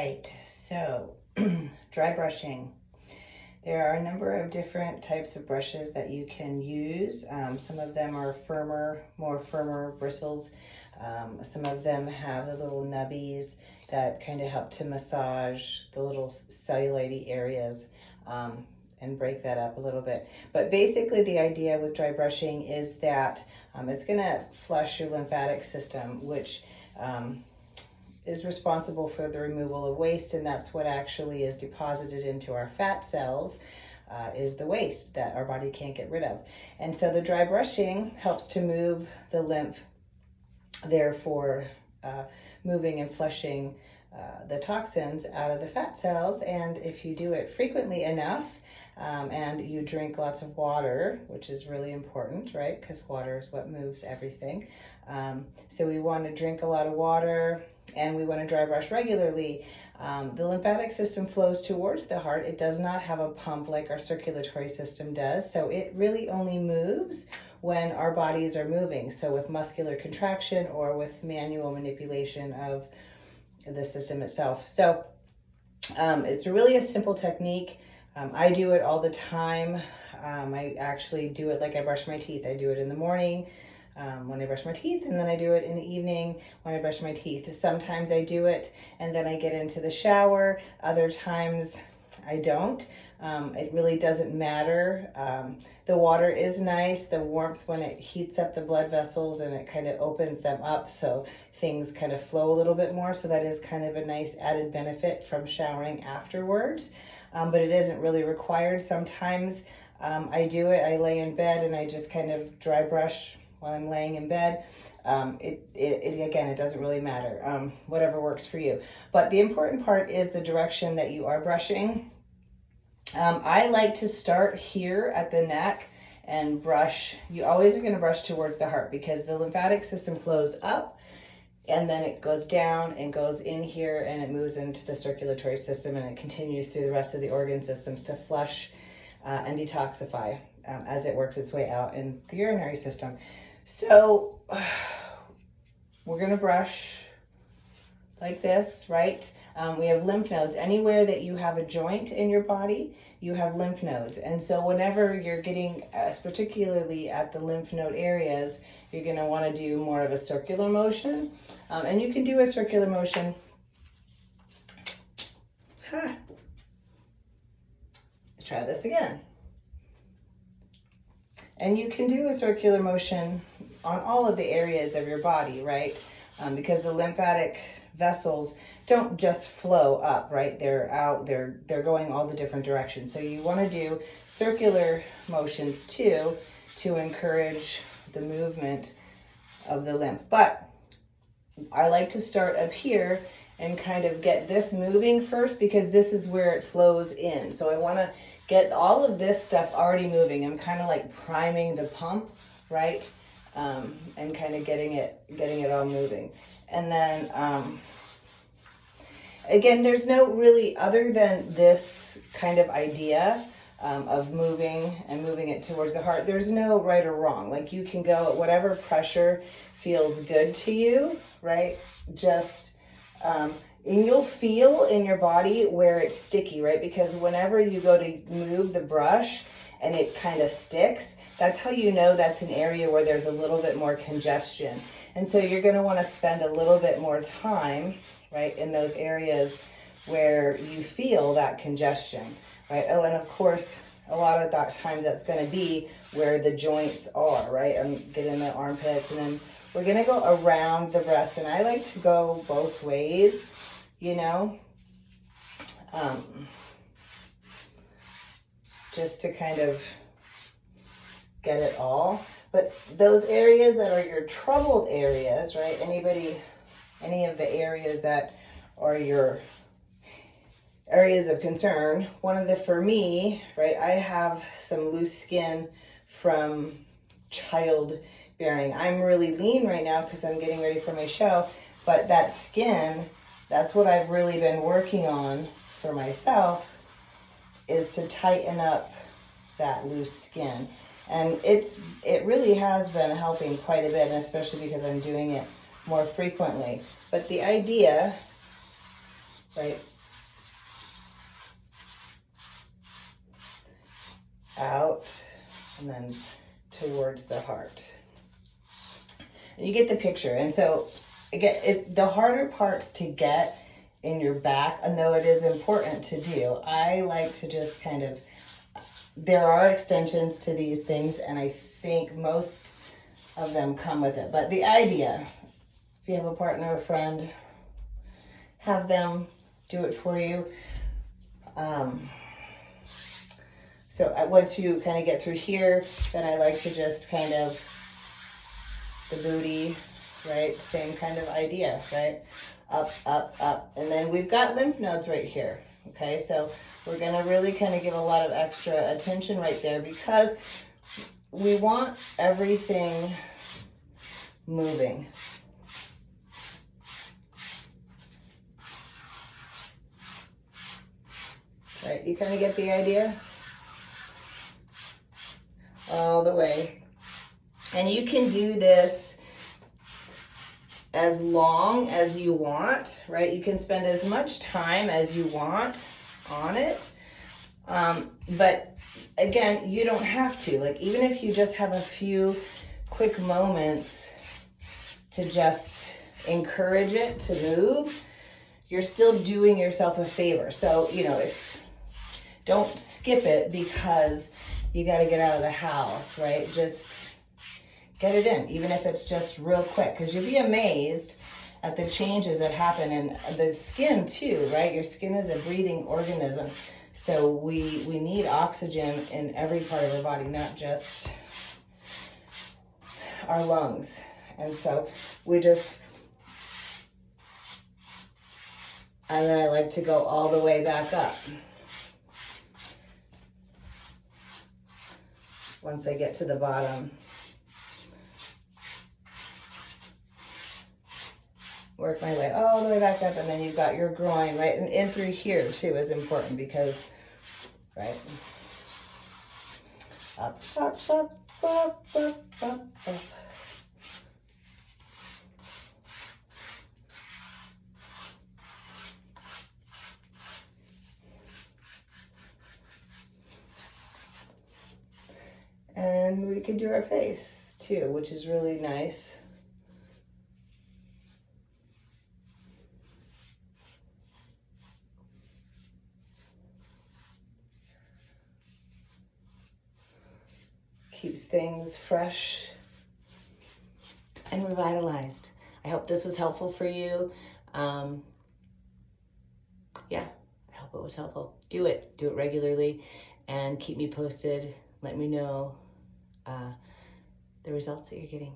right, so dry brushing. There are a number of different types of brushes that you can use. Some of them are more firmer bristles. Some of them have the little nubbies that kind of help to massage the little cellulite areas and break that up a little bit. But basically the idea with dry brushing is that it's gonna flush your lymphatic system, which is responsible for the removal of waste, and that's what actually is deposited into our fat cells, is the waste that our body can't get rid of. And so the dry brushing helps to move the lymph, therefore moving and flushing the toxins out of the fat cells. And if you do it frequently enough, and you drink lots of water, which is really important, right? Because water is what moves everything. So we want to drink a lot of water, and we want to dry brush regularly. The lymphatic system flows towards the heart. It does not have a pump like our circulatory system does. So it really only moves when our bodies are moving. So with muscular contraction or with manual manipulation of the system itself. So it's really a simple technique. I do it all the time. I actually do it like I brush my teeth. I do it in the morning when I brush my teeth, and then I do it in the evening when I brush my teeth. Sometimes I do it and then I get into the shower. Other times I don't. It really doesn't matter. The water is nice. The warmth, when it heats up the blood vessels and it kind of opens them up so things kind of flow a little bit more. So that is kind of a nice added benefit from showering afterwards. But it isn't really required. Sometimes I do it. I lay in bed and I just kind of dry brush while I'm laying in bed. Again, it doesn't really matter. Whatever works for you. But the important part is the direction that you are brushing. I like to start here at the neck and brush. You always are going to brush towards the heart because the lymphatic system flows up and then it goes down and goes in here and it moves into the circulatory system, and it continues through the rest of the organ systems to flush and detoxify as it works its way out in the urinary system. So we're going to brush like this, right? We have lymph nodes. Anywhere that you have a joint in your body, you have lymph nodes. And so whenever you're getting, particularly at the lymph node areas, you're going to want to do more of a circular motion. And you can do a circular motion. Let's try this again. And you can do a circular motion on all of the areas of your body, right? Because the lymphatic vessels don't just flow up, right? They're out, they're going all the different directions. So you want to do circular motions too to encourage the movement of the lymph. But I like to start up here and kind of get this moving first because this is where it flows in. So I want to get all of this stuff already moving. I'm kind of like priming the pump, right? And kind of getting it all moving. And then again, there's no really, other than this kind of idea of moving it towards the heart, there's no right or wrong. Like you can go at whatever pressure feels good to you, right? Just, and you'll feel in your body where it's sticky, right? Because whenever you go to move the brush and it kind of sticks, that's how you know that's an area where there's a little bit more congestion. And so you're going to want to spend a little bit more time, right, in those areas where you feel that congestion, right? Oh, and of course, a lot of that times that's going to be where the joints are, right? I'm getting the armpits, and then we're going to go around the breast. And I like to go both ways, you know, just to kind of get it all. But those areas that are your troubled areas, right? Any of the areas that are your areas of concern, for me, right, I have some loose skin from childbearing. I'm really lean right now because I'm getting ready for my show, but that skin, that's what I've really been working on for myself, is to tighten up that loose skin. And it really has been helping quite a bit, and especially because I'm doing it more frequently. But the idea, right, out, and then towards the heart. And you get the picture. And so again, the harder parts to get in your back, and though it is important to do, I like to just kind of, there are extensions to these things, and I think most of them come with it. But the idea, if you have a partner or friend, have them do it for you. So once you kind of get through here, then I like to just kind of, the booty, right? Same kind of idea, right? Up, up, up. And then we've got lymph nodes right here, okay? So we're gonna really kind of give a lot of extra attention right there because we want everything moving. Right, you kind of get the idea? All the way. And you can do this as long as you want, right? You can spend as much time as you want on it. But again, you don't have to. Like, even if you just have a few quick moments to just encourage it to move, you're still doing yourself a favor. So, you know, don't skip it because you got to get out of the house, right? Just get it in, even if it's just real quick, because you'll be amazed at the changes that happen in the skin too, right? Your skin is a breathing organism. So we need oxygen in every part of our body, not just our lungs. And so we just, and then I like to go all the way back up. Once I get to the bottom. Work my way all the way back up, and then you've got your groin, right? And in through here too is important because, right? Up, up, up, up, up, up, up. And we could do our face too, which is really nice. Keeps things fresh and revitalized. I hope this was helpful for you. Yeah, I hope it was helpful. Do it regularly, and keep me posted. Let me know the results that you're getting.